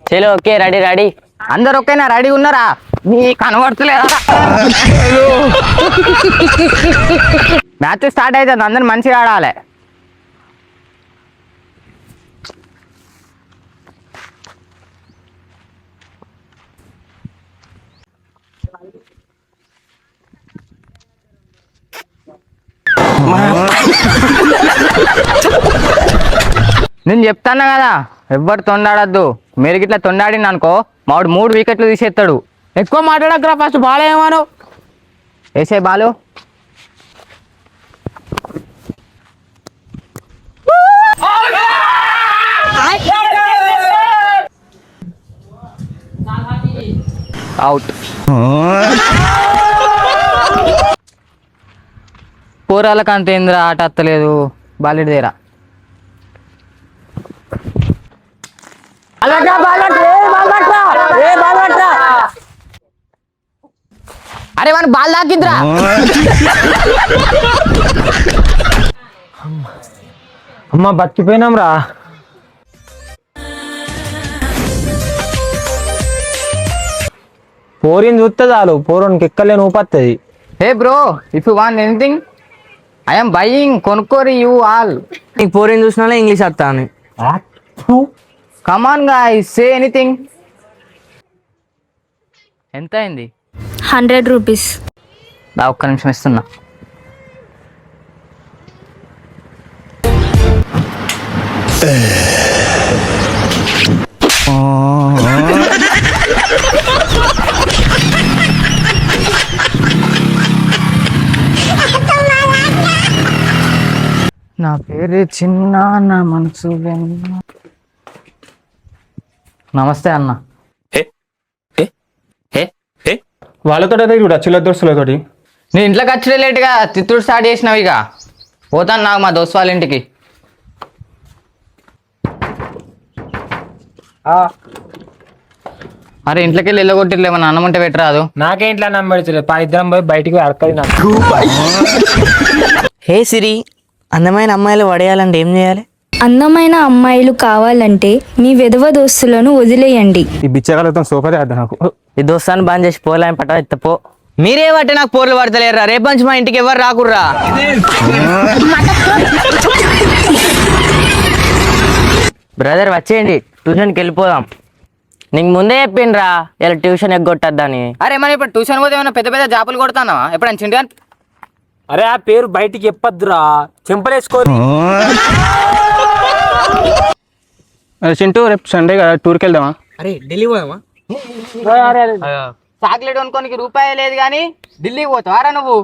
చలో okay ready ready. అందరు ఓకేనా? రెడీ ఉన్నారా? నీ కనబడతలేదా? మ్యాచ్ స్టార్ట్ అవుతుంది, అందరు మంచిగా ఆడాలి. నేను చెప్తాను కదా, ఎవ్వరు తొండాడద్దు. మీరు గిట్లా తొండాడింది అనుకో మావాడు 3 వికెట్లు తీసేస్తాడు. ఎక్కువ మాట్లాడకరా, ఫస్ట్ బాల్ ఏమను. వేసే బాలు. అవుట్. పోరాలకు అంత ఏందిరా, ఆట అత్తలేదు. బాలిడిదేరా. అరే వాడిని బాల్ తాకిద్రా. అమ్మ బతికిపోయినాం రా. పోరిని చూస్తే చాలు, పోరోనికి ఎక్కలేని ఊపత్తది. Hey bro, if you want anything I'm buying. కొనుక్కోరి యూ ఆల్. నీకు పోరిని చూసినా ఇంగ్లీష్ వస్తాను. Come on guys, say anything. ఎంత అయింది? 100 రూపీస్. ఒక్క నిమిషం ఇస్తున్నా. నా పేరు చిన్న, నా మనసు వెన్న. నమస్తే అన్న. వాళ్ళతో కూడా చిల్ల దోస్తులతోటి నేను ఇంట్లోకి వచ్చే లేట్గా తిట్టుడు స్టార్ట్ చేసినావు. ఇక పోతాను నాకు మా దోస్తు వాళ్ళ ఇంటికి. అరే ఇంట్లోకి వెళ్ళి వెళ్ళగొట్టిలేమన్నా అన్నం ఉంటే పెట్టరాదు. నాకే ఇంట్లో నమ్మలేదు. ఇద్దరం పోయి బయటికి అడకది నాకు. హే సిరి, అందమైన అమ్మాయిలు పడేయాలంటే ఏం చేయాలి? అందమైన అమ్మాయిలు కావాలంటే మీ విధవ దోస్తులను వదిలేయండి. ఈ బిచ్చగాలతో సోపదే అద్దా నాకు. ఈ దోస్తాన్ని బాన్ చేసి పోలే పట్ట ఎత్తపో. మీరే బట్టి నాకు పోర్లు పడతలేరా? రేపు నుంచి మా ఇంటికి ఎవరు రాకుర్రా. బ్రదర్ వచ్చేయండి, ట్యూషన్కి వెళ్ళిపోదాం. నీకు ముందే చెప్పిండ్రా ఇలా ట్యూషన్ ఎగ్గొట్టద్దని. అరే మరి ఇప్పుడు ట్యూషన్ పోతే ఏమైనా పెద్ద పెద్ద జాపులు కొడతానా? ఎప్పుడైనా చింటి గాని అరే ఆ పేరు బయటికి చెప్పద్దురా, చెంపలేసుకోరి. చింటూ రేపు సండే కదా, టూర్కి వెళ్దామా? అరే ఢిల్లీ పోదామా? చాక్లెట్ కొనుక్కోనికి రూపాయి లేదు కానీ ఢిల్లీకి పోతావారా నువ్వు?